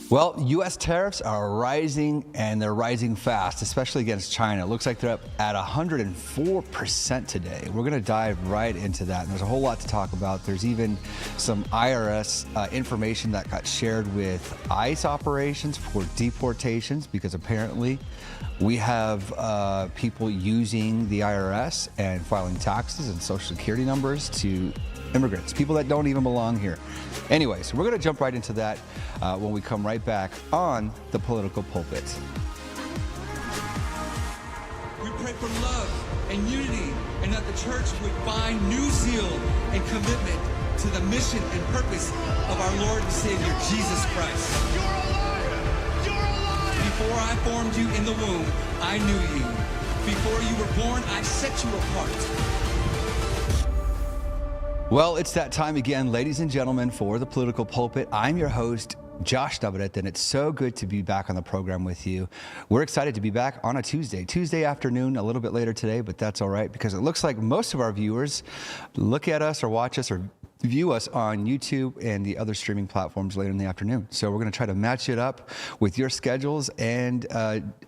Well, U.S. tariffs are rising, and they're rising fast, especially against China. It looks like they're up at 104% today. We're going to dive right into that, and there's a whole lot to talk about. There's even some IRS information that got shared with ICE operations for deportations, because apparently we have people using the IRS and filing taxes and Social Security numbers to immigrants, people that don't even belong here. Anyway, so we're going to jump right into that when we come right back on the Political Pulpit. We pray for love and unity, and that the church would find new zeal and commitment to the mission and purpose of our Lord and Savior, Jesus Christ. You're a liar! You're a liar! Before I formed you in the womb, I knew you. Before you were born, I set you apart. Well, it's that time again, ladies and gentlemen, for the Political Pulpit. I'm your host, Josh Navarrete, and it's so good to be back on the program with you. We're excited to be back on a Tuesday afternoon, a little bit later today, but that's all right, because it looks like most of our viewers look at us or watch us or view us on YouTube and the other streaming platforms later in the afternoon. So we're going to try to match it up with your schedules and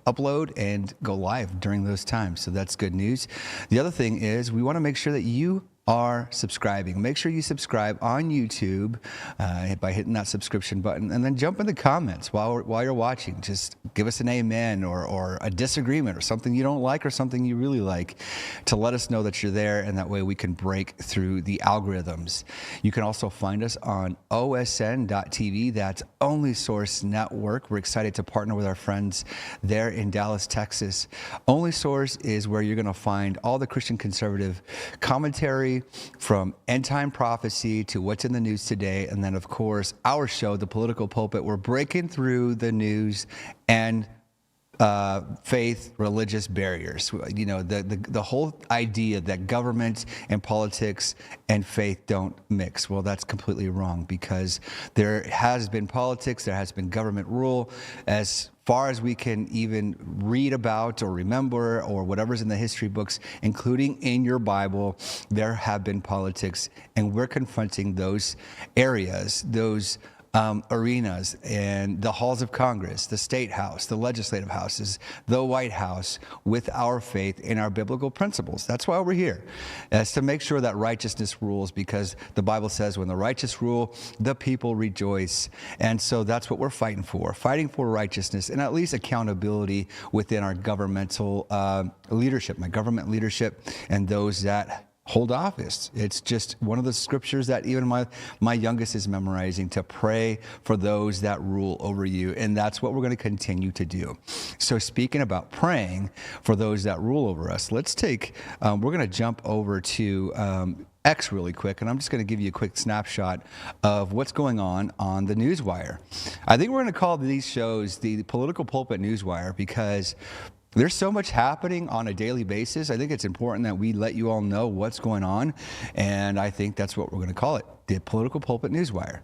upload and go live during those times. So that's good news. The other thing is we want to make sure that you are subscribing. Make sure you subscribe on YouTube by hitting that subscription button, and then jump in the comments while you're watching. Just give us an amen or a disagreement or something you don't like or something you really like, to let us know that you're there, and that way we can break through the algorithms. You can also find us on OSN.TV. That's Only Source Network. We're excited to partner with our friends there in Dallas, Texas. Only Source is where you're going to find all the Christian conservative commentary, from end time prophecy to what's in the news today. And then, of course, our show, The Political Pulpit, we're breaking through the news and faith, religious barriers. You know, the whole idea that government and politics and faith don't mix. Well, that's completely wrong, because there has been politics, there has been government rule, as far as we can even read about or remember, or whatever's in the history books, including in your Bible. There have been politics, and we're confronting those areas, those arenas, and the halls of Congress, the state house, the legislative houses, the White House, with our faith in our biblical principles. That's why we're here, is to make sure that righteousness rules, because the Bible says when the righteous rule, the people rejoice. And so that's what we're fighting for righteousness and at least accountability within our governmental leadership, my government leadership, and those that hold office. It's just one of the scriptures that even my youngest is memorizing, to pray for those that rule over you. And that's what we're going to continue to do. So speaking about praying for those that rule over us, let's take, we're going to jump over to X really quick, and I'm just going to give you a quick snapshot of what's going on the Newswire. I think we're going to call these shows the Political Pulpit Newswire, because there's so much happening on a daily basis. I think it's important that we let you all know what's going on, and I think that's what we're going to call it, the Political Pulpit Newswire.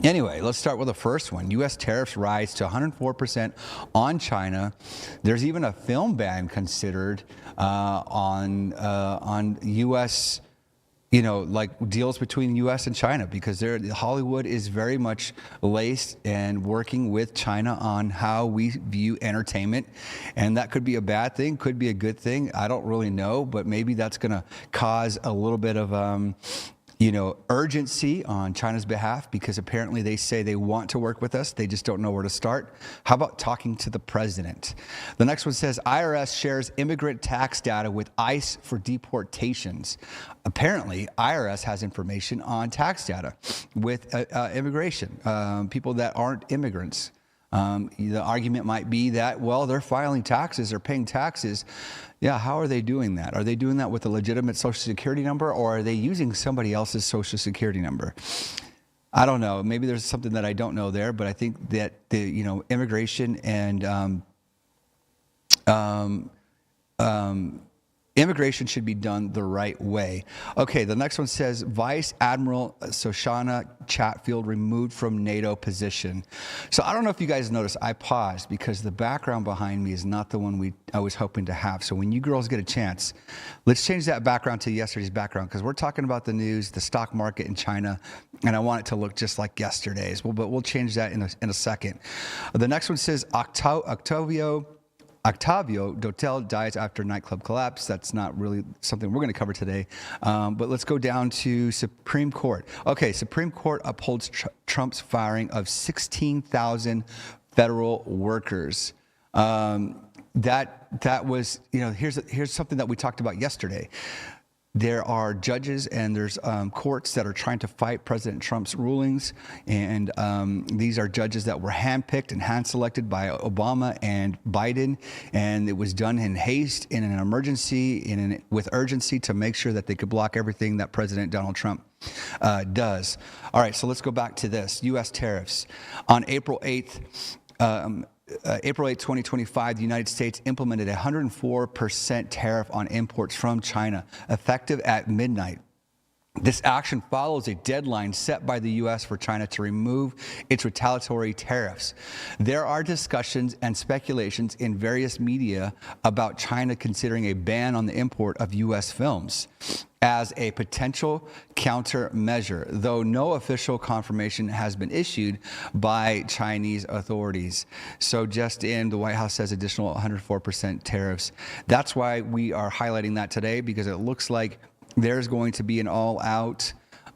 Anyway, let's start with the first one. U.S. tariffs rise to 104% on China. There's even a film ban considered on U.S., like deals between U.S. and China, because Hollywood is very much laced and working with China on how we view entertainment. And that could be a bad thing, could be a good thing. I don't really know, but maybe that's going to cause a little bit of urgency on China's behalf, because apparently they say they want to work with us. They just don't know where to start. How about talking to the president? The next one says IRS shares immigrant tax data with ICE for deportations. Apparently, IRS has information on tax data with immigration, people that aren't immigrants. The argument might be that, well, they're filing taxes, they're paying taxes. Yeah, how are they doing that? Are they doing that with a legitimate Social Security number, or are they using somebody else's Social Security number? I don't know. Maybe there's something that I don't know there, but I think that the immigration and Immigration should be done the right way. Okay, the next one says Vice Admiral Shoshana Chatfield removed from NATO position. So I don't know if you guys noticed, I paused because the background behind me is not the one I was hoping to have. So when you girls get a chance, let's change that background to yesterday's background, because we're talking about the news, the stock market in China, and I want it to look just like yesterday's. But we'll change that in a second. The next one says Octavio Dotel dies after nightclub collapse. That's not really something we're going to cover today. But let's go down to Supreme Court. Okay, Supreme Court upholds Trump's firing of 16,000 federal workers. That was, here's something that we talked about yesterday. There are judges and there's courts that are trying to fight President Trump's rulings. And these are judges that were handpicked and hand-selected by Obama and Biden. And it was done in haste, in an emergency, with urgency to make sure that they could block everything that President Donald Trump does. All right, so let's go back to this. U.S. tariffs. On April 8th, April 8, 2025, the United States implemented a 104% tariff on imports from China, effective at midnight. This action follows a deadline set by the U.S. for China to remove its retaliatory tariffs. There are discussions and speculations in various media about China considering a ban on the import of U.S. films as a potential countermeasure, though no official confirmation has been issued by Chinese authorities. So just in, the White House says additional 104% tariffs. That's why we are highlighting that today, because it looks like there's going to be an all-out,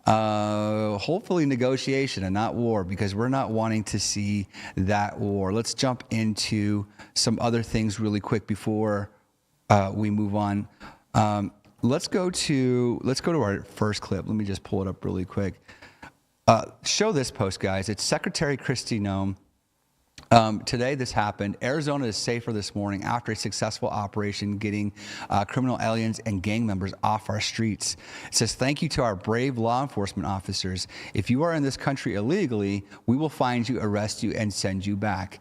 hopefully negotiation and not war, because we're not wanting to see that war. Let's jump into some other things really quick before we move on. Let's go to our first clip. Let me just pull it up really quick. Show this post, guys. It's Secretary Kristi Noem. Today this happened. Arizona is safer this morning after a successful operation getting criminal aliens and gang members off our streets. It says, thank you to our brave law enforcement officers. If you are in this country illegally, we will find you, arrest you, and send you back.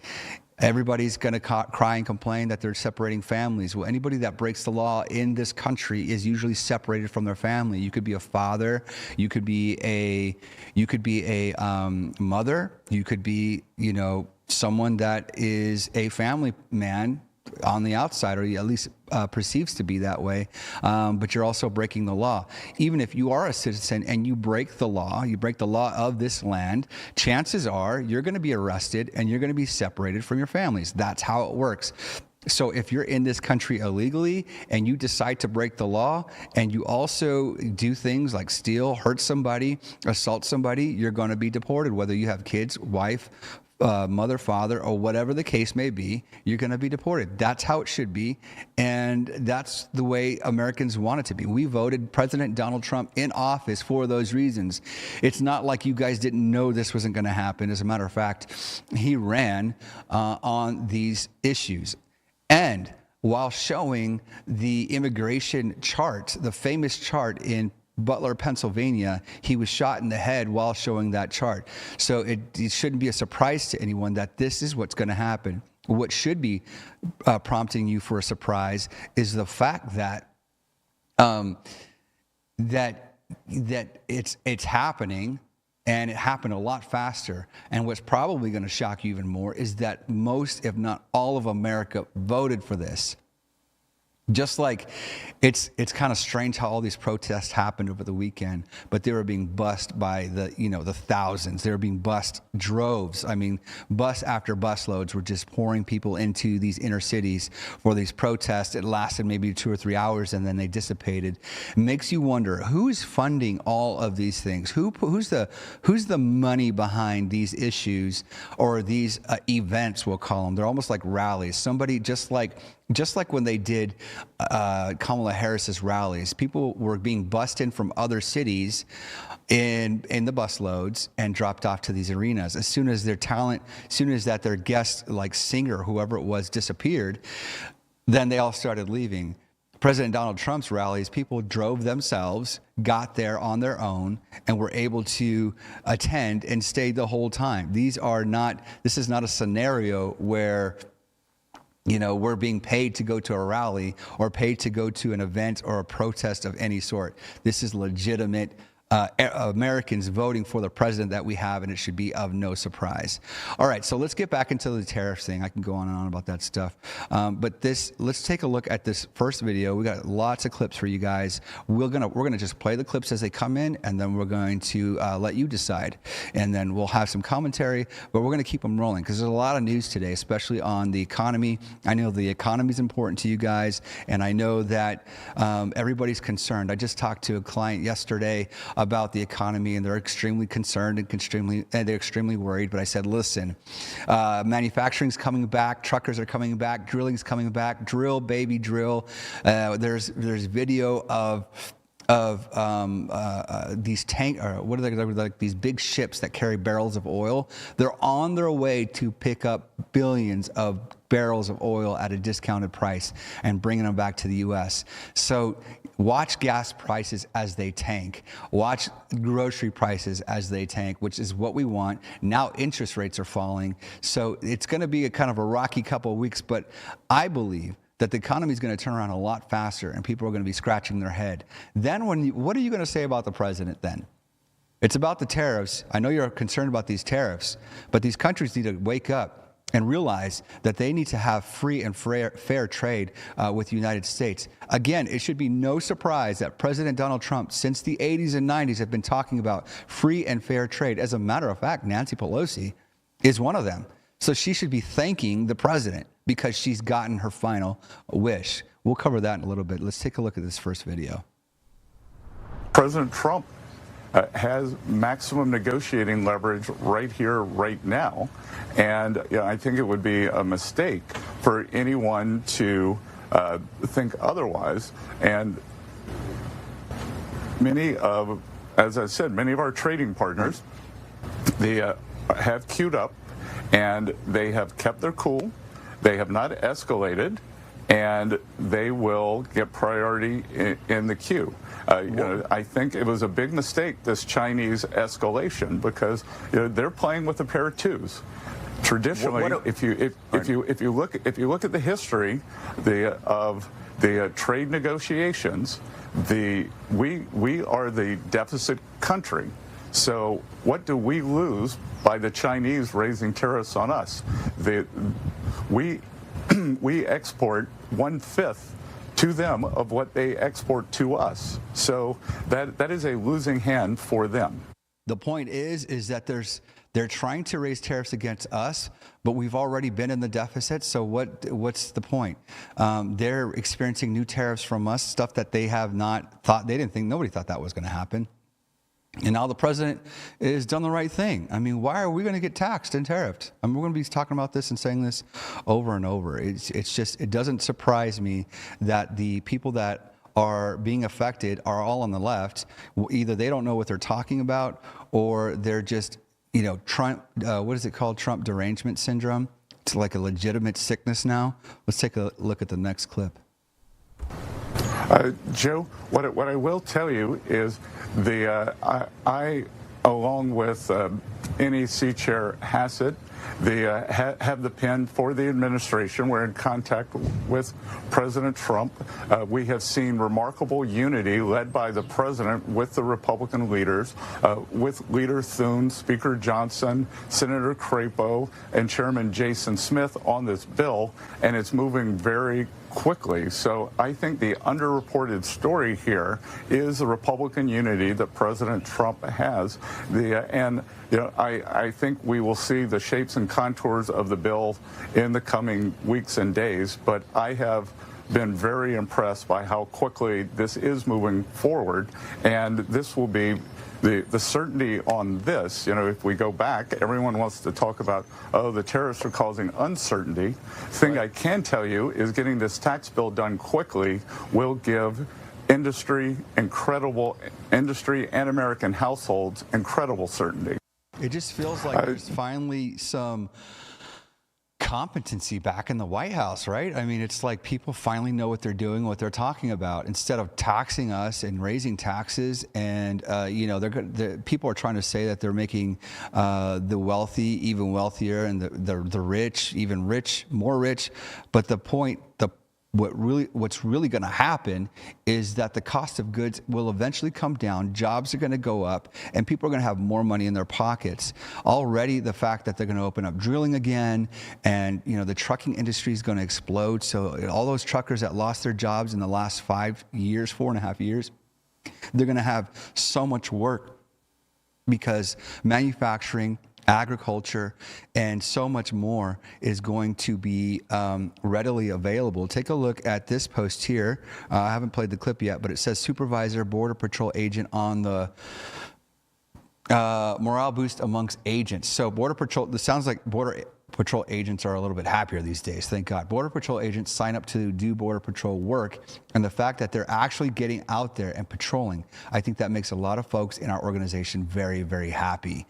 Everybody's going to cry and complain that they're separating families. Well, anybody that breaks the law in this country is usually separated from their family. You could be a father, you could be a mother, you could be, someone that is a family man on the outside, or at least perceives to be that way, but you're also breaking the law. Even if you are a citizen and you break the law of this land, chances are you're going to be arrested and you're going to be separated from your families. That's how it works. So if you're in this country illegally and you decide to break the law and you also do things like steal, hurt somebody, assault somebody, you're going to be deported, whether you have kids, wife, mother, father, or whatever the case may be, you're going to be deported. That's how it should be, and that's the way Americans want it to be. We voted President Donald Trump in office for those reasons. It's not like you guys didn't know this wasn't going to happen. As a matter of fact, he ran on these issues. And while showing the immigration chart, the famous chart in Butler, Pennsylvania, he was shot in the head while showing that chart. So it shouldn't be a surprise to anyone that this is what's going to happen. What should be prompting you for a surprise is the fact that that it's happening, and it happened a lot faster. And what's probably going to shock you even more is that most, if not all, of America voted for this. Just like it's kind of strange how all these protests happened over the weekend, but they were being bussed by the thousands. They were being bussed droves. I mean, bus after bus loads were just pouring people into these inner cities for these protests. It lasted maybe 2 or 3 hours and then they dissipated. It makes you wonder who's funding all of these things. Who's the money behind these issues or these events? We'll call them. They're almost like rallies. Somebody just like when they did Kamala Harris's rallies, people were being bussed in from other cities in the bus loads and dropped off to these arenas. As soon as their talent, as soon as that their guest, like singer, whoever it was, disappeared, then they all started leaving. President Donald Trump's rallies, people drove themselves, got there on their own, and were able to attend and stayed the whole time. This is not a scenario where we're being paid to go to a rally or paid to go to an event or a protest of any sort. This is legitimate Americans voting for the president that we have, and it should be of no surprise. All right, so let's get back into the tariffs thing. I can go on and on about that stuff. But let's take a look at this first video. We got lots of clips for you guys. We're gonna just play the clips as they come in, and then we're going to let you decide. And then we'll have some commentary, but we're gonna keep them rolling because there's a lot of news today, especially on the economy. I know the economy is important to you guys, and I know that everybody's concerned. I just talked to a client yesterday about the economy, and they're extremely concerned and they're extremely worried. But I said, listen, manufacturing's coming back, truckers are coming back, drilling's coming back, drill, baby, drill. There's video of these like these big ships that carry barrels of oil. They're on their way to pick up billions of barrels of oil at a discounted price and bringing them back to the U.S. So watch gas prices as they tank. Watch grocery prices as they tank, which is what we want. Now interest rates are falling. So it's going to be a kind of a rocky couple of weeks, but I believe that the economy is going to turn around a lot faster and people are going to be scratching their head. Then what are you going to say about the president then? It's about the tariffs. I know you're concerned about these tariffs, but these countries need to wake up and realize that they need to have free and fair trade with the United States. Again, it should be no surprise that President Donald Trump, since the 80s and 90s, have been talking about free and fair trade. As a matter of fact, Nancy Pelosi is one of them. So she should be thanking the president because she's gotten her final wish. We'll cover that in a little bit. Let's take a look at this first video. President Trump has maximum negotiating leverage right here, right now. And I think it would be a mistake for anyone to think otherwise. And as I said, many of our trading partners, they have queued up and they have kept their cool. They have not escalated, and they will get priority in the queue. I think it was a big mistake, this Chinese escalation, because they're playing with a pair of twos. Traditionally, if you look at the history of the trade negotiations, we are the deficit country. So what do we lose by the Chinese raising tariffs on us? We export 1/5 to them of what they export to us. So that is a losing hand for them. The point is that they're trying to raise tariffs against us, but we've already been in the deficit. So what's the point? They're experiencing new tariffs from us, stuff that they have not thought. Nobody thought that was going to happen. And now the president has done the right thing. I mean, why are we going to get taxed and tariffed? I mean, we're going to be talking about this and saying this over and over. It doesn't surprise me that the people that are being affected are all on the left. Either they don't know what they're talking about, or they're just, Trump, what is it called? Trump derangement syndrome. It's like a legitimate sickness now. Let's take a look at the next clip. Joe, what I will tell you is I along with NEC Chair Hassett, have the pen for the administration. We're in contact with President Trump. We have seen remarkable unity led by the president with the Republican leaders, with Leader Thune, Speaker Johnson, Senator Crapo, and Chairman Jason Smith on this bill, and it's moving very quickly. So I think the underreported story here is the Republican unity that President Trump has. I think we will see the shapes and contours of the bill in the coming weeks and days, but I have been very impressed by how quickly this is moving forward, and this will be the certainty on this. If we go back, everyone wants to talk about, the tariffs are causing uncertainty. Thing I can tell you is getting this tax bill done quickly will give industry and American households incredible certainty. It just feels like there's finally some competency back in the White House, right? I mean, it's like people finally know what they're doing, what they're talking about, instead of taxing us and raising taxes. And people are trying to say that they're making the wealthy even wealthier and the rich even more rich. But what's really going to happen is that the cost of goods will eventually come down, jobs are going to go up, and people are going to have more money in their pockets. Already, the fact that they're going to open up drilling again, and the trucking industry is going to explode. So all those truckers that lost their jobs in the last 4.5 years, they're going to have so much work because manufacturing, agriculture, and so much more is going to be readily available. Take a look at this post here. I haven't played the clip yet, but it says supervisor, Border Patrol agent on the morale boost amongst agents. So Border Patrol, this sounds like Border Patrol agents are a little bit happier these days, thank God. Border Patrol agents sign up to do Border Patrol work, and the fact that they're actually getting out there and patrolling, I think that makes a lot of folks in our organization very, very happy,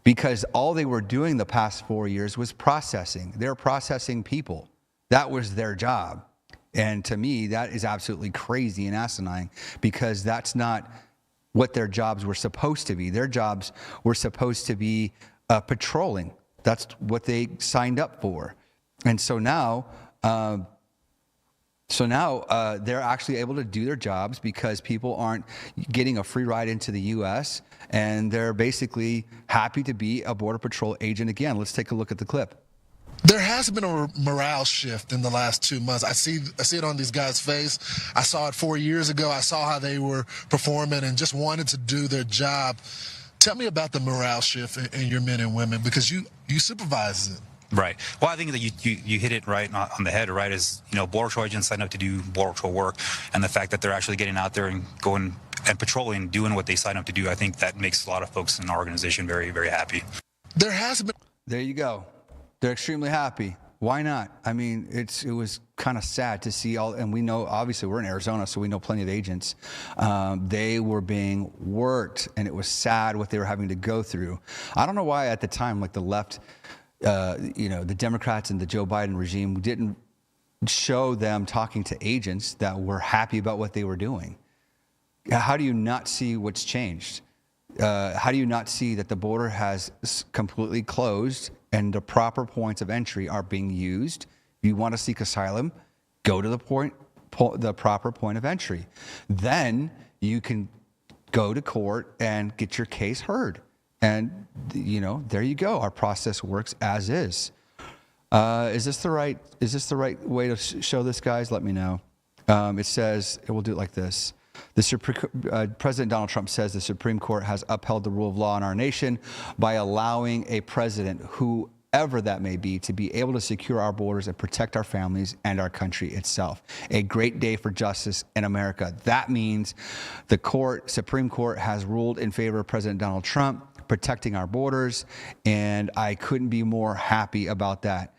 because all they were doing the past 4 years was processing. They're processing people. That was their job. And to me, that is absolutely crazy and asinine, because that's not what their jobs were supposed to be. Their jobs were supposed to be patrolling. That's what they signed up for. And so now they're actually able to do their jobs because people aren't getting a free ride into the U.S., and they're basically happy to be a Border Patrol agent again. Let's take a look at the clip. There has been a morale shift in the last 2 months. I see it on these guys' face. I saw it 4 years ago. I saw how they were performing and just wanted to do their job. Tell me about the morale shift in your men and women, because you supervise it. Right. Well, I think that you hit it right on the head, right? Is, Border Patrol agents sign up to do Border Patrol work, and the fact that they're actually getting out there and going and patrolling, doing what they sign up to do, I think that makes a lot of folks in our organization very, very happy. There you go. They're extremely happy. Why not? I mean, it was kind of sad to see and we know, obviously we're in Arizona, so we know plenty of agents. They were being worked, and it was sad what they were having to go through. I don't know why at the time, like the left, the Democrats and the Joe Biden regime didn't show them talking to agents that were happy about what they were doing. How do you not see what's changed? How do you not see that the border has completely closed and the proper points of entry are being used? If you want to seek asylum, go to the proper point of entry. Then you can go to court and get your case heard. And, there you go. Our process works as is. Is this the right way to show this, guys? Let me know. It says, we'll do it like this. President Donald Trump says the Supreme Court has upheld the rule of law in our nation by allowing a president, whoever that may be, to be able to secure our borders and protect our families and our country itself. A great day for justice in America. That means the Supreme Court has ruled in favor of President Donald Trump, protecting our borders, and I couldn't be more happy about that.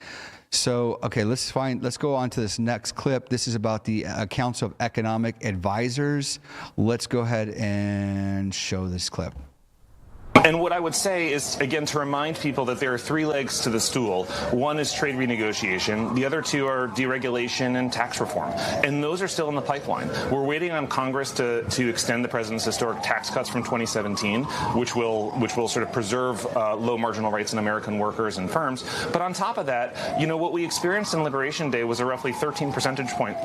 So, okay, let's go on to this next clip. This is about the Council of Economic Advisors. Let's go ahead and show this clip. And what I would say is, again, to remind people that there are three legs to the stool. One is trade renegotiation. The other two are deregulation and tax reform. And those are still in the pipeline. We're waiting on Congress to extend the president's historic tax cuts from 2017, which will sort of preserve low marginal rates in American workers and firms. But on top of that, what we experienced in Liberation Day was a roughly 13 percentage point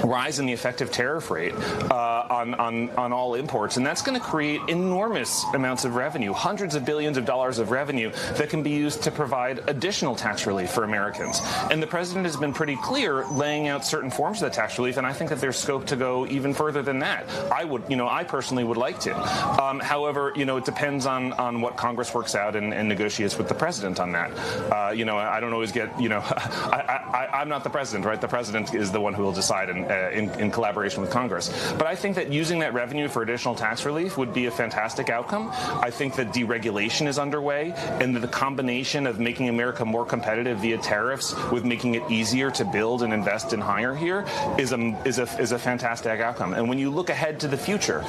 rise in the effective tariff rate on all imports, and that's going to create enormous amounts of revenue, hundreds of billions of dollars of revenue that can be used to provide additional tax relief for Americans. And the president has been pretty clear laying out certain forms of the tax relief, and I think that there's scope to go even further than that. I personally would like to. However, it depends on what Congress works out and negotiates with the president on that. I don't always get, I'm not the president, right? The president is the one who will decide, and in collaboration with Congress. But I think that using that revenue for additional tax relief would be a fantastic outcome. I think that deregulation is underway, and that the combination of making America more competitive via tariffs with making it easier to build and invest and hire here is a fantastic outcome. And when you look ahead to the future,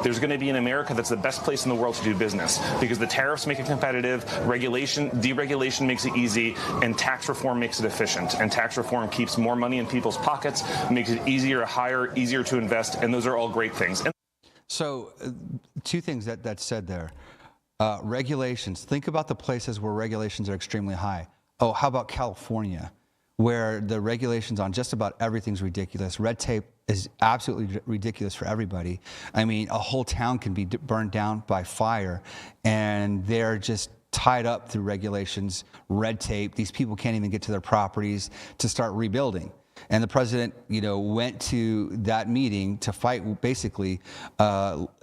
there's going to be an America that's the best place in the world to do business, because the tariffs make it competitive, deregulation makes it easy, and tax reform makes it efficient. And tax reform keeps more money in people's pockets, makes it easier to hire, easier to invest, and those are all great things. So, two things that's said there. Regulations. Think about the places where regulations are extremely high. Oh, how about California, where the regulations on just about everything's ridiculous. Red tape is absolutely ridiculous for everybody. I mean, a whole town can be burned down by fire, and they're just tied up through regulations, red tape. These people can't even get to their properties to start rebuilding. And the president, went to that meeting to fight, basically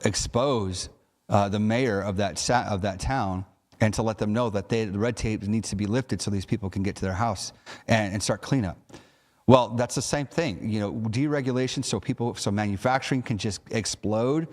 expose the mayor of that town, and to let them know that the red tape needs to be lifted so these people can get to their house and start cleanup. Well, that's the same thing, deregulation, so manufacturing can just explode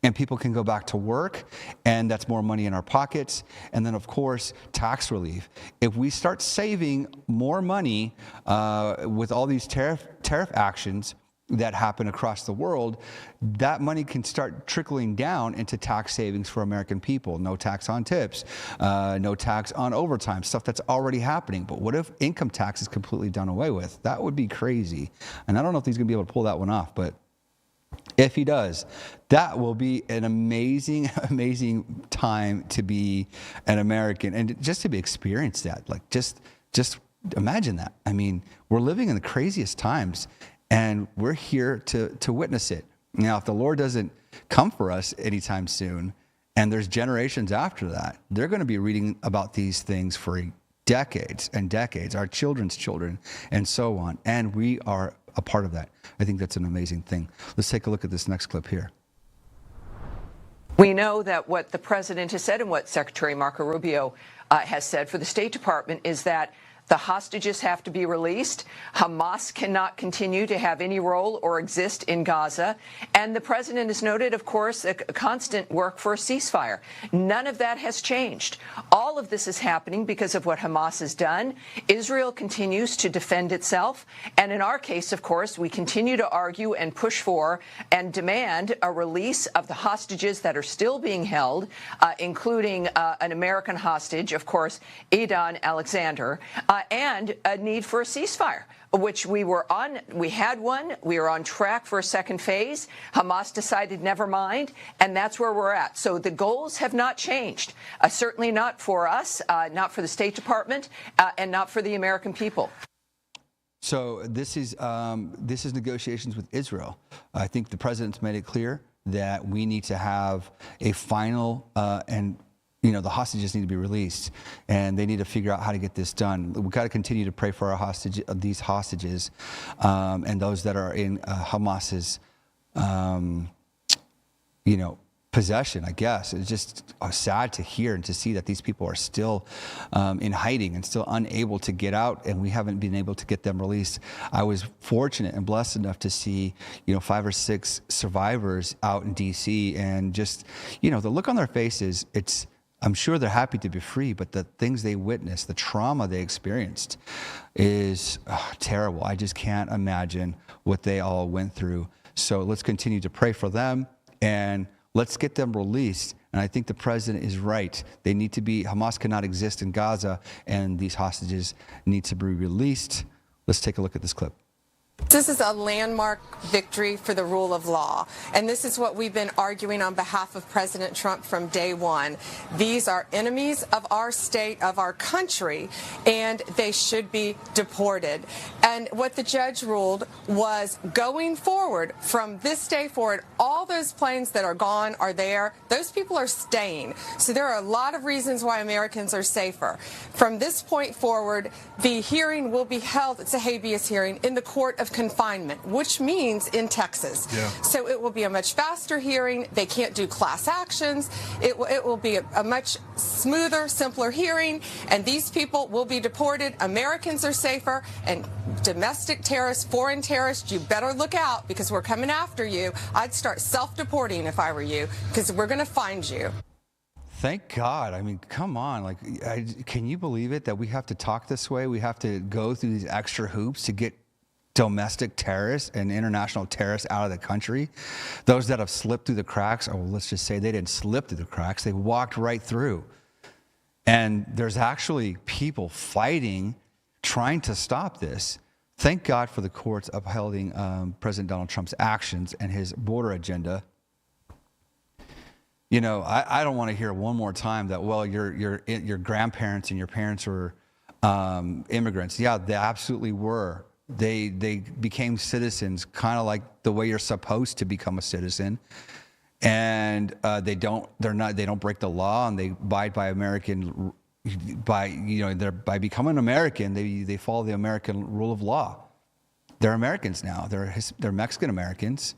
and people can go back to work, and that's more money in our pockets. And then, of course, tax relief. If we start saving more money with all these tariff actions that happen across the world, that money can start trickling down into tax savings for American people. No tax on tips, no tax on overtime, stuff that's already happening. But what if income tax is completely done away with? That would be crazy. And I don't know if he's going to be able to pull that one off, but if he does, that will be an amazing, amazing time to be an American and just to experience that. Like, just imagine that. I mean, we're living in the craziest times, and we're here to witness it. Now, if the Lord doesn't come for us anytime soon, and there's generations after that, they're going to be reading about these things for decades and decades, our children's children, and so on. And we are a part of that. I think that's an amazing thing. Let's take a look at this next clip here. We know that what the president has said and what Secretary Marco Rubio has said for the State Department is that the hostages have to be released. Hamas cannot continue to have any role or exist in Gaza. And the president has noted, of course, a constant work for a ceasefire. None of that has changed. All of this is happening because of what Hamas has done. Israel continues to defend itself. And in our case, of course, we continue to argue and push for and demand a release of the hostages that are still being held, including an American hostage, of course, Edan Alexander, and a need for a ceasefire, which we had one. We are on track for a second phase. Hamas decided never mind, and that's where we're at. So the goals have not changed, certainly not for us, not for the State Department, and not for the American people. So this is negotiations with Israel. I think the president's made it clear that we need to have a final the hostages need to be released, and they need to figure out how to get this done. We've got to continue to pray for our these hostages, and those that are in Hamas's, possession, I guess. It's just sad to hear and to see that these people are still in hiding and still unable to get out, and we haven't been able to get them released. I was fortunate and blessed enough to see, 5 or 6 survivors out in D.C., and just, the look on their faces, I'm sure they're happy to be free, but the things they witnessed, the trauma they experienced is terrible. I just can't imagine what they all went through. So let's continue to pray for them, and let's get them released. And I think the president is right. Hamas cannot exist in Gaza, and these hostages need to be released. Let's take a look at this clip. This is a landmark victory for the rule of law, and this is what we've been arguing on behalf of President Trump from day one. These are enemies of our state, of our country, and they should be deported. And what the judge ruled was, going forward, from this day forward, all those planes that are gone are there. Those people are staying. So there are a lot of reasons why Americans are safer. From this point forward, the hearing will be held, it's a habeas hearing, in the court of of confinement, which means in Texas. Yeah. So it will be a much faster hearing. They can't do class actions. It will be a much smoother, simpler hearing, and these people will be deported. Americans are safer, and domestic terrorists, foreign terrorists, you better look out because we're coming after you. I'd start self-deporting if I were you, because we're going to find you. Thank God. I mean, come on. Like, can you believe it that we have to talk this way? We have to go through these extra hoops to get domestic terrorists and international terrorists out of the country. Those that have slipped through the cracks, or let's just say they didn't slip through the cracks, they walked right through. And there's actually people fighting, trying to stop this. Thank God for the courts upholding President Donald Trump's actions and his border agenda. You know, I don't want to hear one more time that, well, your grandparents and your parents were immigrants. Yeah, they absolutely were. They became citizens kind of like the way you're supposed to become a citizen, and they don't break the law, and they abide by by becoming American. They follow the American rule of law. They're Americans now. They're Mexican Americans.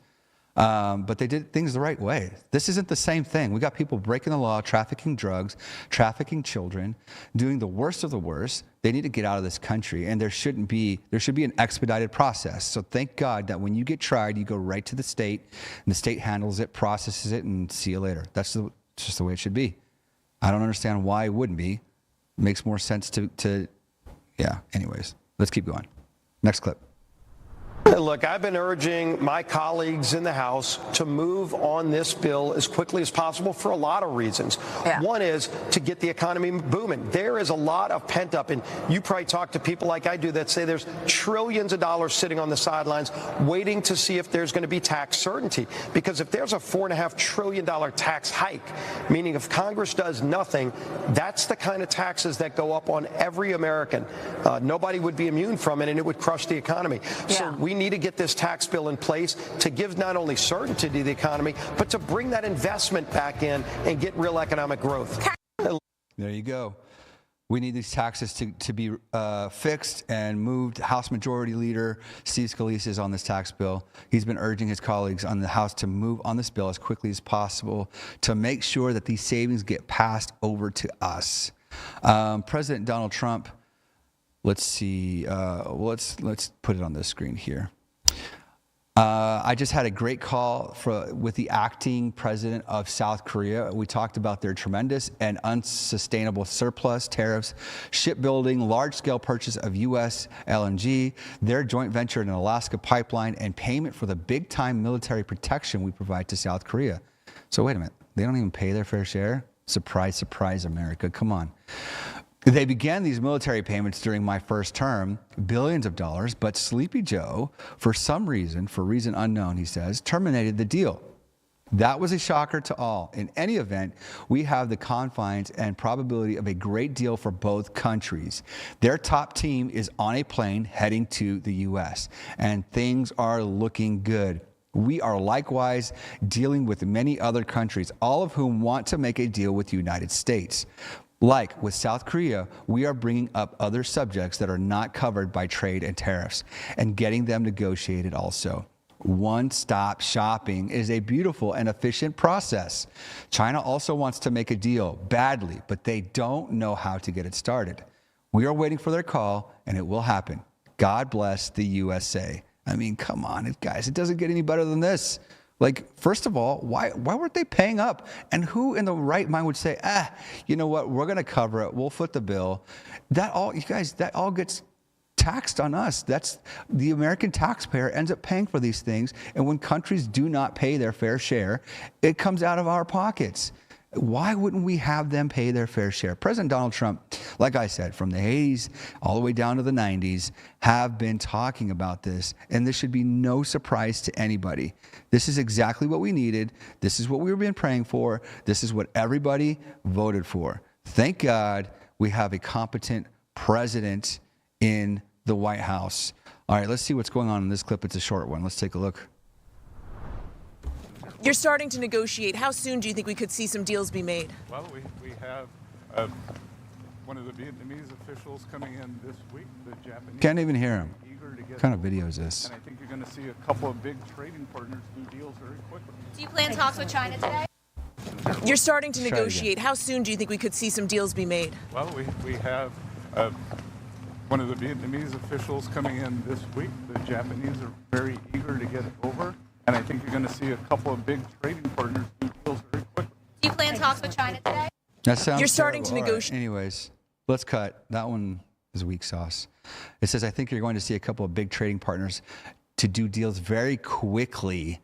But they did things the right way. This isn't the same thing. We got people breaking the law, trafficking drugs, trafficking children, doing the worst of the worst. They need to get out of this country, and there should be an expedited process. So thank God that when you get tried, you go right to the state, and the state handles it, processes it, and see you later. That's just the way it should be. I don't understand why it wouldn't be. It makes more sense to yeah. Anyways, let's keep going. Next clip. Look, I've been urging my colleagues in the House to move on this bill as quickly as possible for a lot of reasons. Yeah. One is to get the economy booming. There is a lot of pent up, and you probably talk to people like I do that say there's trillions of dollars sitting on the sidelines waiting to see if there's going to be tax certainty. Because if there's a $4.5 trillion tax hike, meaning if Congress does nothing, that's the kind of taxes that go up on every American. Nobody would be immune from it, and it would crush the economy. Yeah. So we need to get this tax bill in place to give not only certainty to the economy, but to bring that investment back in and get real economic growth. There you go. We need these taxes to be fixed and moved. House Majority Leader Steve Scalise is on this tax bill. He's been urging his colleagues on the House to move on this bill as quickly as possible to make sure that these savings get passed over to us. President Donald Trump, let's see. Let's put it on the screen here. I just had a great call with the acting president of South Korea. We talked about their tremendous and unsustainable surplus, tariffs, shipbuilding, large-scale purchase of U.S. LNG, their joint venture in an Alaska pipeline, and payment for the big-time military protection we provide to South Korea. So wait a minute. They don't even pay their fair share? Surprise, surprise, America. Come on. They began these military payments during my first term, billions of dollars, but Sleepy Joe, for reason unknown, he says, terminated the deal. That was a shocker to all. In any event, we have the confines and probability of a great deal for both countries. Their top team is on a plane heading to the U.S., and things are looking good. We are likewise dealing with many other countries, all of whom want to make a deal with the United States. Like with South Korea, we are bringing up other subjects that are not covered by trade and tariffs and getting them negotiated also. One-stop shopping is a beautiful and efficient process. China also wants to make a deal badly, but they don't know how to get it started. We are waiting for their call, and it will happen. God bless the USA. I mean, come on, guys, it doesn't get any better than this. Like, first of all, why weren't they paying up? And who in the right mind would say, you know what, we're going to cover it. We'll foot the bill. That all gets taxed on us. That's the American taxpayer ends up paying for these things. And when countries do not pay their fair share, it comes out of our pockets. Why wouldn't we have them pay their fair share? President Donald Trump, like I said, from the 80s all the way down to the 90s, have been talking about this, and this should be no surprise to anybody. This is exactly what we needed. This is what we've been praying for. This is what everybody voted for. Thank God we have a competent president in the White House. All right, let's see what's going on in this clip. It's a short one. Let's take a look. You're starting to negotiate. How soon do you think we could see some deals be made? Well, we have one of the Vietnamese officials coming in this week. The Japanese Can't even hear him. Eager to get What kind of video is this? And I think you're going to see a couple of big trading partners do deals very quickly. Do you plan talks with China today? You're starting to negotiate. How soon do you think we could see some deals be made? Well, we have one of the Vietnamese officials coming in this week. The Japanese are very eager to get over, and I think you're going to see a couple of big trading partners do deals very quickly. Do you plan talks with China today? That sounds You're starting terrible. to negotiate. Right. Anyways, let's cut. That one is weak sauce. It says, I think you're going to see a couple of big trading partners to do deals very quickly.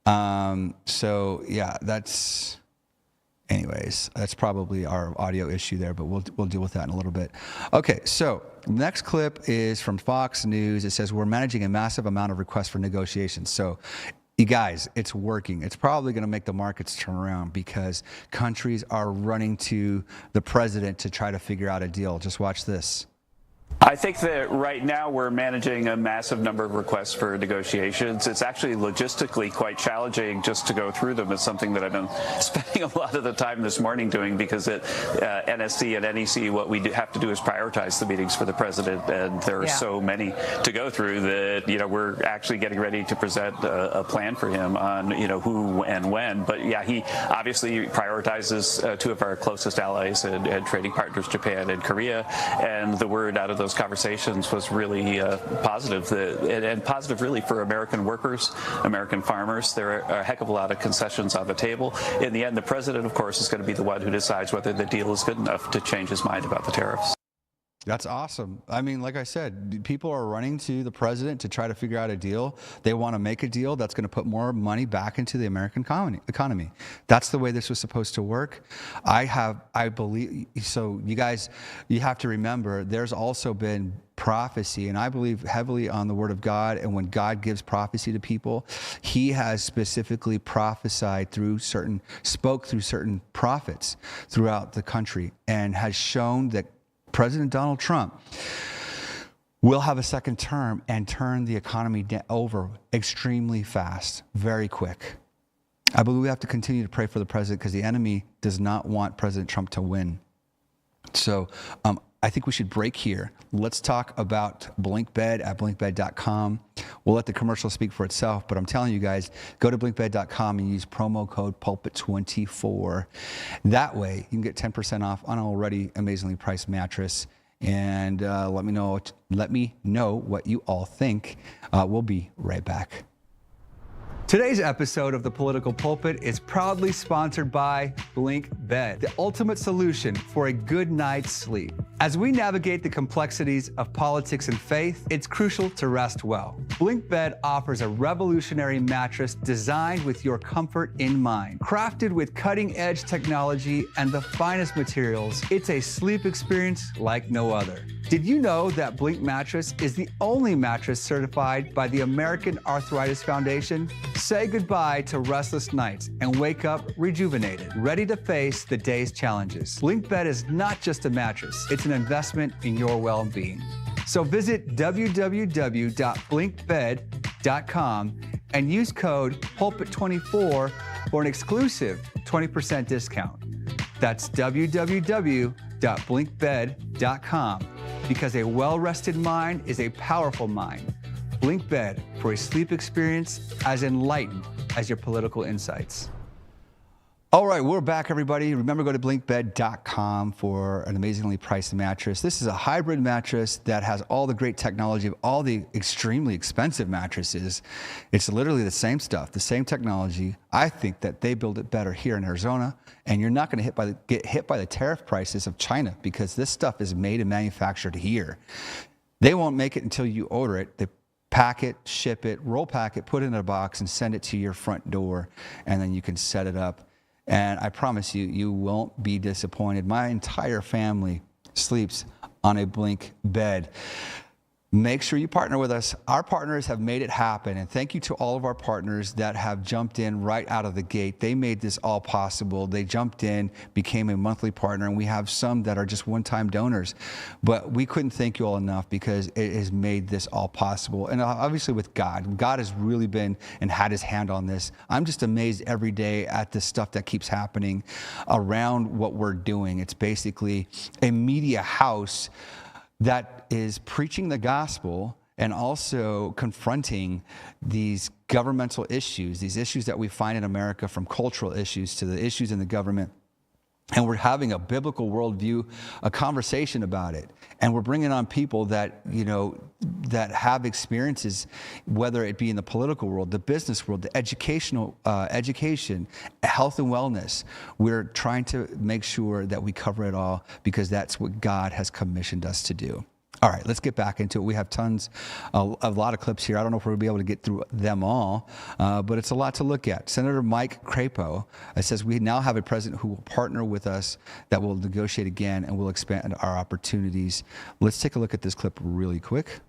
So yeah, anyways, that's probably our audio issue there, but we'll deal with that in a little bit. Okay, so next clip is from Fox News. It says, we're managing a massive amount of requests for negotiations. So you guys, it's working. It's probably going to make the markets turn around because countries are running to the president to try to figure out a deal. Just watch this. I think that right now we're managing a massive number of requests for negotiations. It's actually logistically quite challenging just to go through them. It's something that I've been spending a lot of the time this morning doing because at NSC and NEC, what we have to do is prioritize the meetings for the president, and there are so many to go through that we're actually getting ready to present a plan for him on who and when. But yeah, he obviously prioritizes two of our closest allies and trading partners, Japan and Korea, and the word out of those conversations was really positive, and positive really for American workers, American farmers. There are a heck of a lot of concessions on the table. In the end, the president, of course, is going to be the one who decides whether the deal is good enough to change his mind about the tariffs. That's awesome. I mean, like I said, people are running to the president to try to figure out a deal. They want to make a deal that's going to put more money back into the American economy. That's the way this was supposed to work. I believe, so you guys, you have to remember, there's also been prophecy, and I believe heavily on the word of God. And when God gives prophecy to people, he has specifically prophesied spoke through certain prophets throughout the country, and has shown that President Donald Trump will have a second term and turn the economy over extremely fast, very quick. I believe we have to continue to pray for the president because the enemy does not want President Trump to win. So I think we should break here. Let's talk about BlinkBed at blinkbed.com. We'll let the commercial speak for itself, but I'm telling you guys, go to blinkbed.com and use promo code Pulpit24. That way, you can get 10% off on an already amazingly priced mattress. And let me know what you all think. We'll be right back. Today's episode of the Political Pulpit is proudly sponsored by BlinkBed, the ultimate solution for a good night's sleep. As we navigate the complexities of politics and faith, it's crucial to rest well. BlinkBed offers a revolutionary mattress designed with your comfort in mind. Crafted with cutting-edge technology and the finest materials, it's a sleep experience like no other. Did you know that Blink Mattress is the only mattress certified by the American Arthritis Foundation? Say goodbye to restless nights and wake up rejuvenated, ready to face the day's challenges. BlinkBed is not just a mattress, it's an investment in your well-being. So visit www.blinkbed.com and use code Pulpit24 for an exclusive 20% discount. That's www.blinkbed.com, because a well-rested mind is a powerful mind. BlinkBed for a sleep experience as enlightened as your political insights. All right, we're back, everybody. Remember, go to blinkbed.com for an amazingly priced mattress. This is a hybrid mattress that has all the great technology of all the extremely expensive mattresses. It's literally the same stuff, the same technology. I think that they build it better here in Arizona, and you're not going to get hit by the tariff prices of China, because this stuff is made and manufactured here. They won't make it until you order it. They pack it, ship it, roll pack it, put it in a box, and send it to your front door, and then you can set it up. And I promise you, you won't be disappointed. My entire family sleeps on a Blink bed. make sure you partner with us. Our partners have made it happen, and thank you to all of our partners that have jumped in right out of the gate. They made this all possible. They jumped in, became a monthly partner, and we have some that are just one-time donors. But we couldn't thank you all enough because it has made this all possible. And obviously with God, God has really been and had his hand on this. I'm just amazed every day at the stuff that keeps happening around what we're doing. It's basically a media house that is preaching the gospel and also confronting these governmental issues, these issues that we find in America, from cultural issues to the issues in the government. And we're having a biblical worldview, a conversation about it. And we're bringing on people that, that have experiences, whether it be in the political world, the business world, the education, health and wellness. We're trying to make sure that we cover it all because that's what God has commissioned us to do. All right, let's get back into it. We have a lot of clips here. I don't know if we're going to be able to get through them all, but it's a lot to look at. Senator Mike Crapo says we now have a president who will partner with us, that will negotiate again, and will expand our opportunities. Let's take a look at this clip really quick.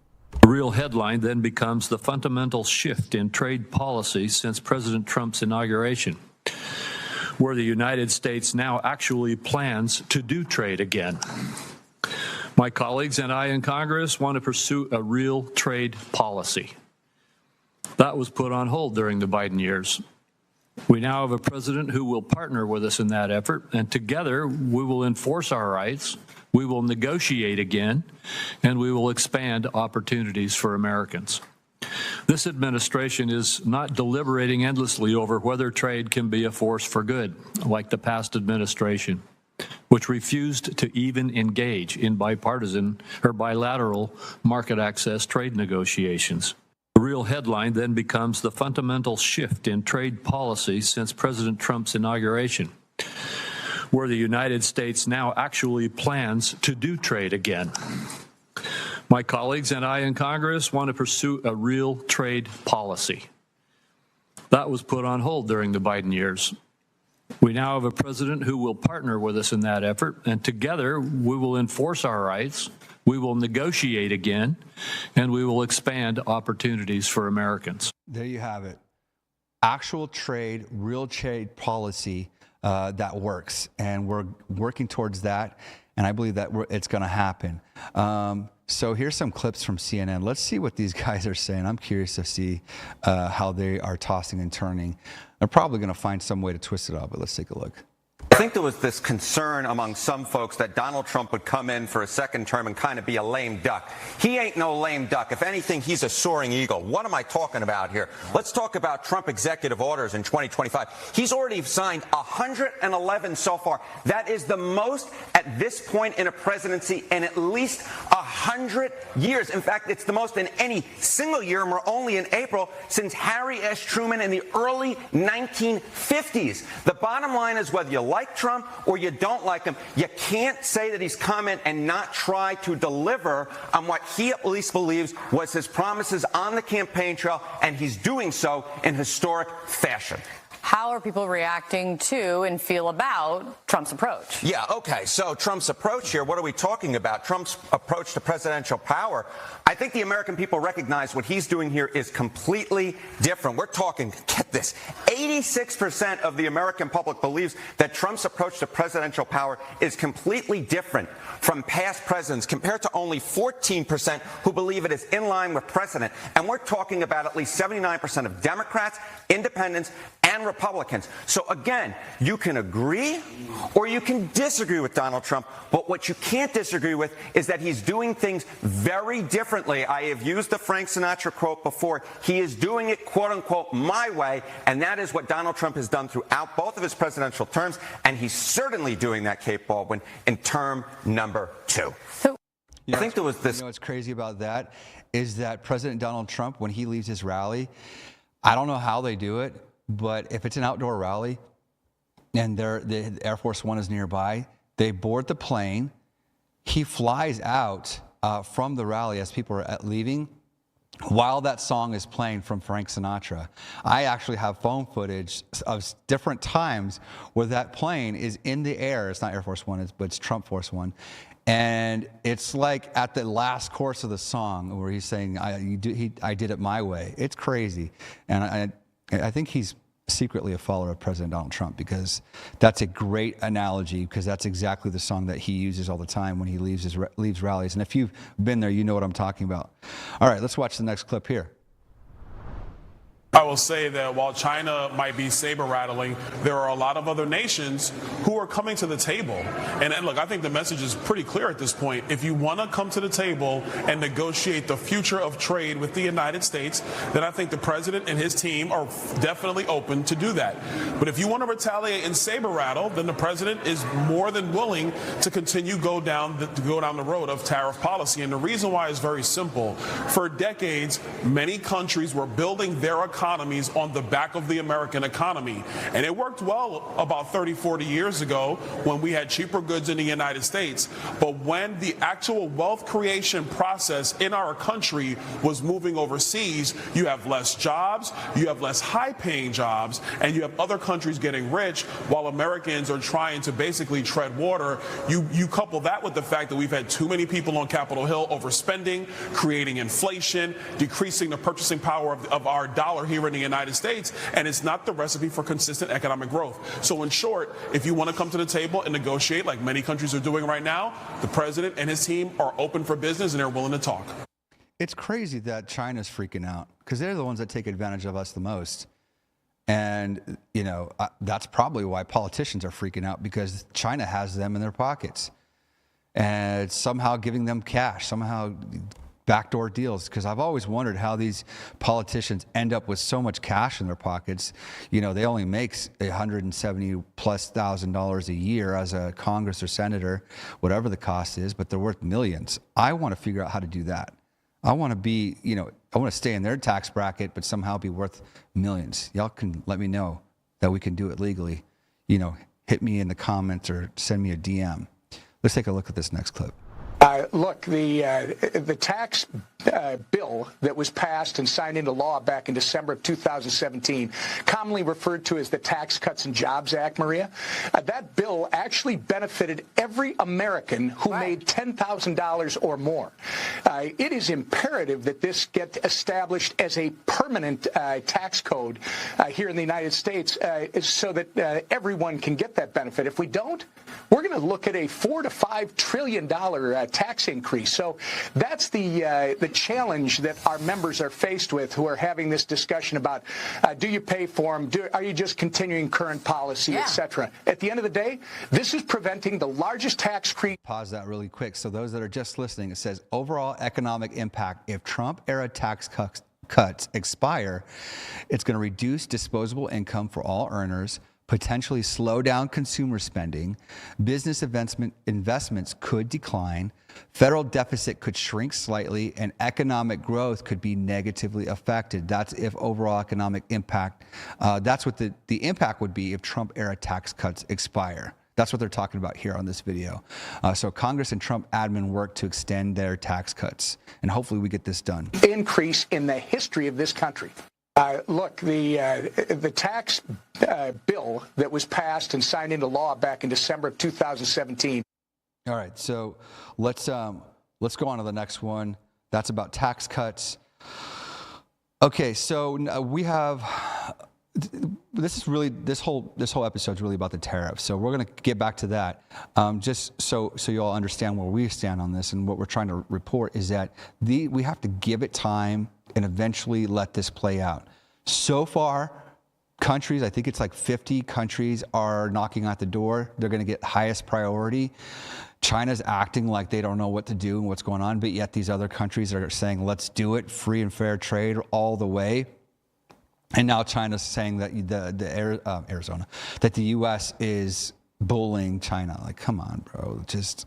The real headline then becomes the fundamental shift in trade policy since President Trump's inauguration, where the United States now actually plans to do trade again. My colleagues and I in Congress want to pursue a real trade policy. That was put on hold during the Biden years. We now have a president who will partner with us in that effort, and together we will enforce our rights, we will negotiate again, and we will expand opportunities for Americans. This administration is not deliberating endlessly over whether trade can be a force for good, like the past administration, which refused to even engage in bipartisan or bilateral market access trade negotiations. The real headline then becomes the fundamental shift in trade policy since President Trump's inauguration, where the United States now actually plans to do trade again. My colleagues and I in Congress want to pursue a real trade policy. That was put on hold during the Biden years. We now have a president who will partner with us in that effort, and together we will enforce our rights, we will negotiate again, and we will expand opportunities for Americans. There you have it. Actual trade, real trade policy that works, and we're working towards that, and I believe that it's going to happen. So here's some clips from CNN. Let's see what these guys are saying. I'm curious to see how they are tossing and turning. They're probably going to find some way to twist it up, but let's take a look. I think there was this concern among some folks that Donald Trump would come in for a second term and kind of be a lame duck. He ain't no lame duck. If anything, he's a soaring eagle. What am I talking about here? Let's talk about Trump executive orders in 2025. He's already signed 111 so far. That is the most at this point in a presidency in at least 100 years. In fact, it's the most in any single year, and we're only in April, since Harry S. Truman in the early 1950s. The bottom line is, whether you like Trump or you don't like him, you can't say that he's come in and not try to deliver on what he at least believes was his promises on the campaign trail, and he's doing so in historic fashion. How are people reacting to and feel about Trump's approach? Yeah, okay, so Trump's approach here, what are we talking about? Trump's approach to presidential power. I think the American people recognize what he's doing here is completely different. We're talking, get this, 86% of the American public believes that Trump's approach to presidential power is completely different from past presidents, compared to only 14% who believe it is in line with precedent. And we're talking about at least 79% of Democrats, independents, and Republicans. So again, you can agree or you can disagree with Donald Trump, but what you can't disagree with is that he's doing things very differently. I have used the Frank Sinatra quote before. He is doing it, quote unquote, my way, and that is what Donald Trump has done throughout both of his presidential terms, and he's certainly doing that, Kate Baldwin, in term number 2. I think there was this. You know what's crazy about that is that President Donald Trump, when he leaves his rally, I don't know how they do it, but if it's an outdoor rally and the Air Force One is nearby, they board the plane. He flies out from the rally as people are leaving while that song is playing from Frank Sinatra, I actually have phone footage of different times where that plane is in the air. It's not Air Force One, but it's Trump Force One. And it's like at the last chorus of the song where he's saying, I did it my way. It's crazy. And I think he's secretly a follower of President Donald Trump, because that's a great analogy, because that's exactly the song that he uses all the time when he leaves rallies. And if you've been there, you know what I'm talking about. All right, let's watch the next clip here. I will say that while China might be saber rattling, there are a lot of other nations who are coming to the table. And look, I think the message is pretty clear at this point. If you want to come to the table and negotiate the future of trade with the United States, then I think the president and his team are definitely open to do that. But if you want to retaliate and saber rattle, then the president is more than willing to continue go down the road of tariff policy. And the reason why is very simple. For decades, many countries were building their economies on the back of the American economy. And it worked well about 30, 40 years ago when we had cheaper goods in the United States. But when the actual wealth creation process in our country was moving overseas, you have less jobs, you have less high-paying jobs, and you have other countries getting rich while Americans are trying to basically tread water. You couple that with the fact that we've had too many people on Capitol Hill overspending, creating inflation, decreasing the purchasing power of our dollar here in the United States, and it's not the recipe for consistent economic growth. So in short, if you want to come to the table and negotiate like many countries are doing right now, the president and his team are open for business and they're willing to talk. It's crazy that China's freaking out, because they're the ones that take advantage of us the most. And, you know, that's probably why politicians are freaking out, because China has them in their pockets. And it's somehow giving them cash, somehow backdoor deals, because I've always wondered how these politicians end up with so much cash in their pockets. You know, they only make $170,000+ a year as a Congress or senator, whatever the cost is, but they're worth millions. I want to figure out how to do that. I want to be, you know, I want to stay in their tax bracket, but somehow be worth millions. Y'all can let me know that we can do it legally. You know, hit me in the comments or send me a DM. Let's take a look at this next clip. Look, the tax bill that was passed and signed into law back in December of 2017, commonly referred to as the Tax Cuts and Jobs Act, Maria, that bill actually benefited every American who made $10,000 or more. It is imperative that this get established as a permanent tax code here in the United States so that everyone can get that benefit. If we don't, we're going to look at a $4 to $5 trillion tax increase. So that's the challenge that our members are faced with, who are having this discussion about do you pay for them? Are you just continuing current policy, etc. At the end of the day, this is preventing the largest tax creep. Pause that really quick. So those that are just listening, it says overall economic impact if Trump-era tax cuts expire, it's going to reduce disposable income for all earners, potentially slow down consumer spending, business investments could decline, federal deficit could shrink slightly, and economic growth could be negatively affected. That's if overall economic impact, that's what the impact would be if Trump-era tax cuts expire. That's what they're talking about here on this video. So Congress and Trump admin work to extend their tax cuts, and hopefully we get this done. Increase in the history of this country. Look, the tax bill that was passed and signed into law back in December of 2017. All right, so let's go on to the next one. That's about tax cuts. Okay, so we have this whole episode is really about the tariffs. So we're going to get back to that. Just so you all understand where we stand on this, and what we're trying to report is that we have to give it time and eventually let this play out. So far, countries, I think it's like 50 countries are knocking at the door. They're going to get highest priority. China's acting like they don't know what to do and what's going on, but yet these other countries are saying, let's do it, free and fair trade all the way. And now China's saying that Arizona, that the U.S. is bullying China. Like, come on, bro, just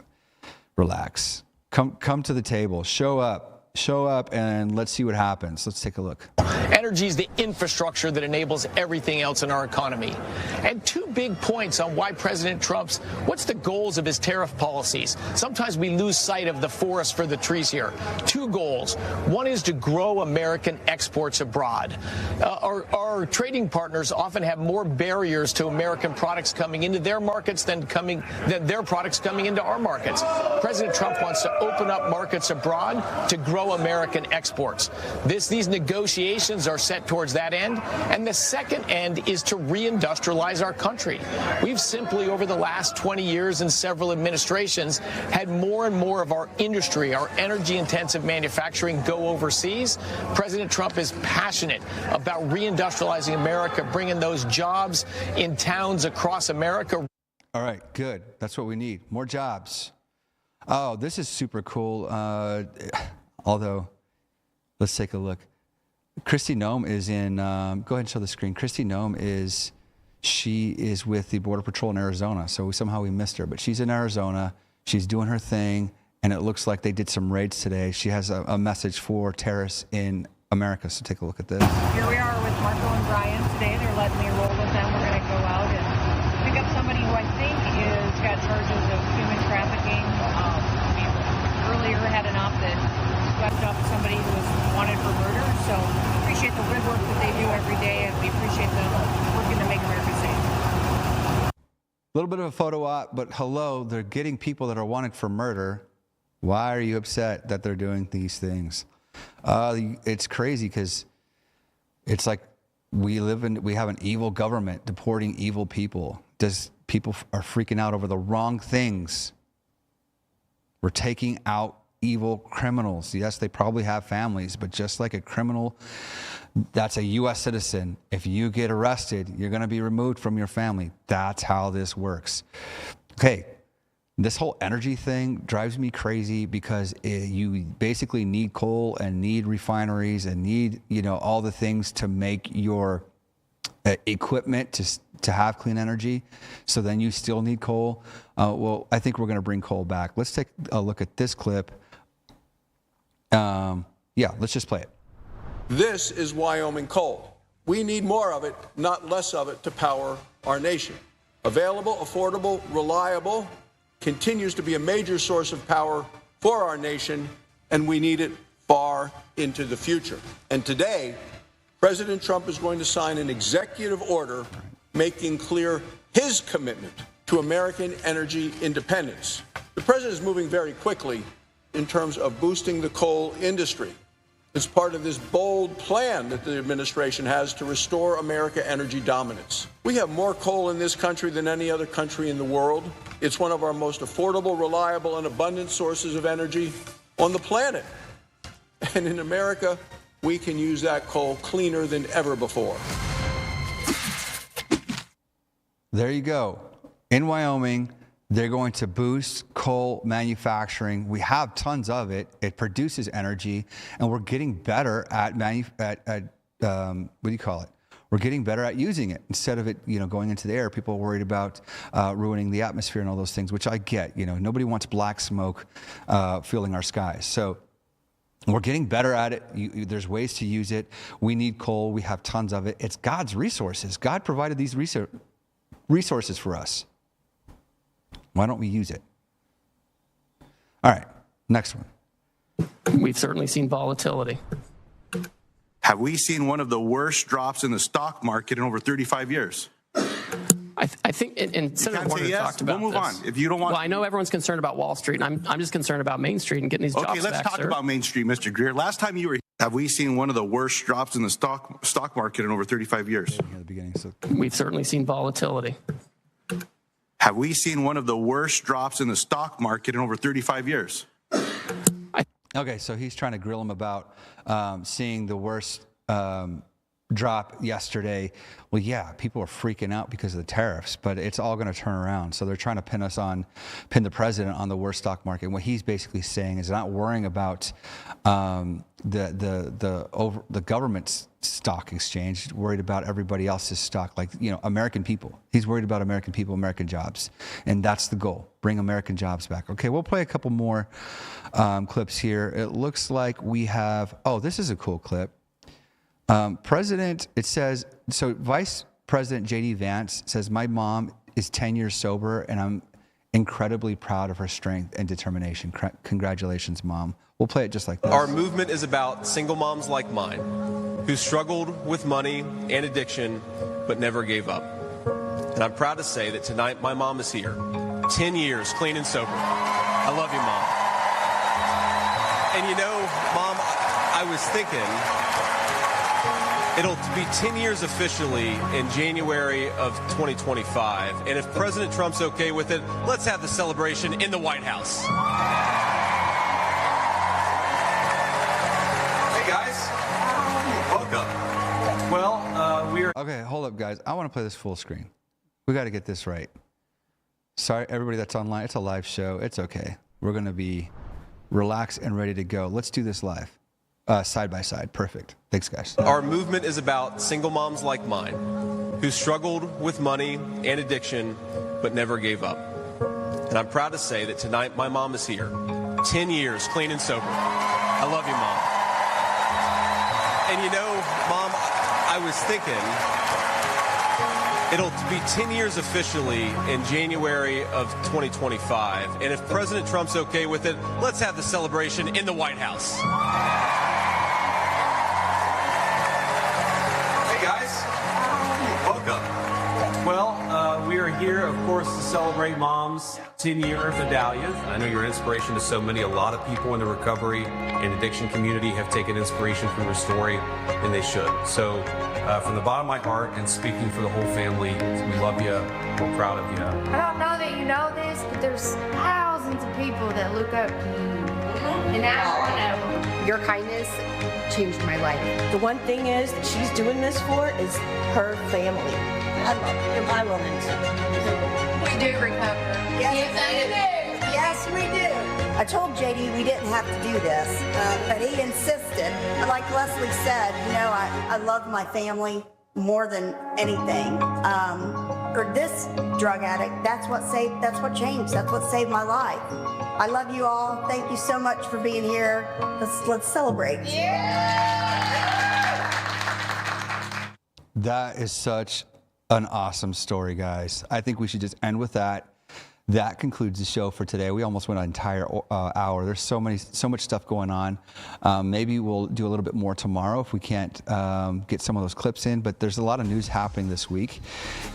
relax. Come to the table, show up. Show up and let's see what happens. Let's take a look. Energy is the infrastructure that enables everything else in our economy. And 2 big points on why President Trump's, what's the goals of his tariff policies? Sometimes we lose sight of the forest for the trees here. 2 goals. One is to grow American exports abroad. Our trading partners often have more barriers to American products coming into their markets than their products coming into our markets. President Trump wants to open up markets abroad to grow American exports. These negotiations are set towards that end, and the second end is to reindustrialize our country. We've simply, over the last 20 years and several administrations, had more and more of our industry, our energy-intensive manufacturing, go overseas. President Trump is passionate about reindustrializing America, bringing those jobs in towns across America. All right, good. That's what we need. More jobs. Oh, this is super cool. Although, let's take a look. Kristi Noem is in, go ahead and show the screen. Kristi Noem she is with the Border Patrol in Arizona. So somehow we missed her, but she's in Arizona. She's doing her thing, and it looks like they did some raids today. She has a message for terrorists in America. So take a look at this. Here we are with Marco and Brian today. They're letting me roll with them. We're going to go out and pick up somebody who I think is got charges of human trafficking. We earlier had an op that swept up somebody who was wanted for murder. So appreciate the good work that they do every day, and we appreciate them working to make America safe. A little bit of a photo op, but hello, they're getting people that are wanted for murder. Why are you upset that they're doing these things? It's crazy because it's like we have an evil government deporting evil people. People are freaking out over the wrong things. We're taking out evil criminals. Yes, they probably have families, but just like a criminal that's a U.S. citizen, if you get arrested, you're going to be removed from your family. That's how this works. Okay, this whole energy thing drives me crazy because you basically need coal and need refineries and need, all the things to make your equipment to have clean energy. So then you still need coal. Well, I think we're going to bring coal back. Let's take a look at this clip. Let's just play it. This is Wyoming coal. We need more of it, not less of it, to power our nation. Available, affordable, reliable, continues to be a major source of power for our nation, and we need it far into the future. And today, President Trump is going to sign an executive order making clear his commitment to American energy independence. The president is moving very quickly in terms of boosting the coal industry. It's part of this bold plan that the administration has to restore American energy dominance. We have more coal in this country than any other country in the world. It's one of our most affordable, reliable, and abundant sources of energy on the planet. And in America, we can use that coal cleaner than ever before. There you go. In Wyoming, they're going to boost coal manufacturing. We have tons of it. It produces energy, and we're getting better at We're getting better at using it instead of it, going into the air. People are worried about ruining the atmosphere and all those things, which I get. Nobody wants black smoke filling our skies. So we're getting better at it. There's ways to use it. We need coal. We have tons of it. It's God's resources. God provided these resources for us. Why don't we use it? All right, next one. We've certainly seen volatility. Have we seen one of the worst drops in the stock market in over 35 years? I think, and Senator Warner talked about we'll move this. on. If you don't want, well, I know everyone's concerned about Wall Street, and I'm just concerned about Main Street and getting these jobs back. Okay, let's talk about Main Street, Mr. Greer. Last time you were here, have we seen one of the worst drops in the stock market in over 35 years? We've certainly seen volatility. Have we seen one of the worst drops in the stock market in over 35 years? Okay, so he's trying to grill him about seeing the worst drop yesterday. Well, yeah, people are freaking out because of the tariffs, but it's all going to turn around. So they're trying to pin the president on the worst stock market. And what he's basically saying is not worrying about the government's stock exchange, worried about everybody else's stock, like, American people. He's worried about American people, American jobs. And that's the goal, bring American jobs back. Okay, we'll play a couple more clips here. It looks like we have, this is a cool clip. It says, so Vice President J.D. Vance says, my mom is 10 years sober, and I'm incredibly proud of her strength and determination. Congratulations, Mom. We'll play it just like this. Our movement is about single moms like mine who struggled with money and addiction but never gave up. And I'm proud to say that tonight my mom is here, 10 years clean and sober. I love you, Mom. And Mom, I was thinking, it'll be 10 years officially in January of 2025. And if President Trump's okay with it, let's have the celebration in the White House. Hey, guys. Welcome. Well, Okay, hold up, guys. I want to play this full screen. We got to get this right. Sorry, everybody that's online. It's a live show. It's okay. We're going to be relaxed and ready to go. Let's do this live. Side by side. Perfect. Thanks, guys. Our movement is about single moms like mine who struggled with money and addiction but never gave up. And I'm proud to say that tonight my mom is here, 10 years clean and sober. I love you, Mom. And Mom, I was thinking, it'll be 10 years officially in January of 2025. And if President Trump's okay with it, let's have the celebration in the White House. Well, we are here, of course, to celebrate Mom's 10-year medallion. I know you're an inspiration to so many. A lot of people in the recovery and addiction community have taken inspiration from your story, and they should. So, from the bottom of my heart and speaking for the whole family, we love you. We're proud of you. I don't know that you know this, but there's thousands of people that look up to you. And I'm one of them. Your kindness changed my life. The one thing is that she's doing this for is her family. I love it. I love it. We do recover. Yes, we do. Yes, we do. I told JD we didn't have to do this, but he insisted. Like Leslie said, I love my family more than anything. For this drug addict, that's what changed. That's what saved my life. I love you all. Thank you so much for being here. Let's celebrate. That is such an awesome story, guys. I think we should just end with that. That concludes the show for today. We almost went an entire hour. There's so much stuff going on. Maybe we'll do a little bit more tomorrow if we can't get some of those clips in. But there's a lot of news happening this week,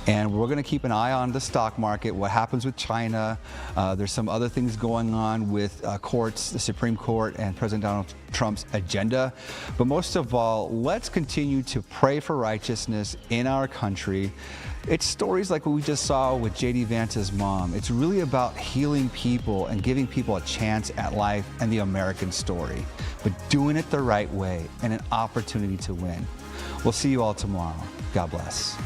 and we're going to keep an eye on the stock market. What happens with China? There's some other things going on with courts, the Supreme Court, and President Donald Trump's agenda. But most of all, let's continue to pray for righteousness in our country. It's stories like what we just saw with J.D. Vance's mom. It's really about healing people and giving people a chance at life and the American story, but doing it the right way and an opportunity to win. We'll see you all tomorrow. God bless.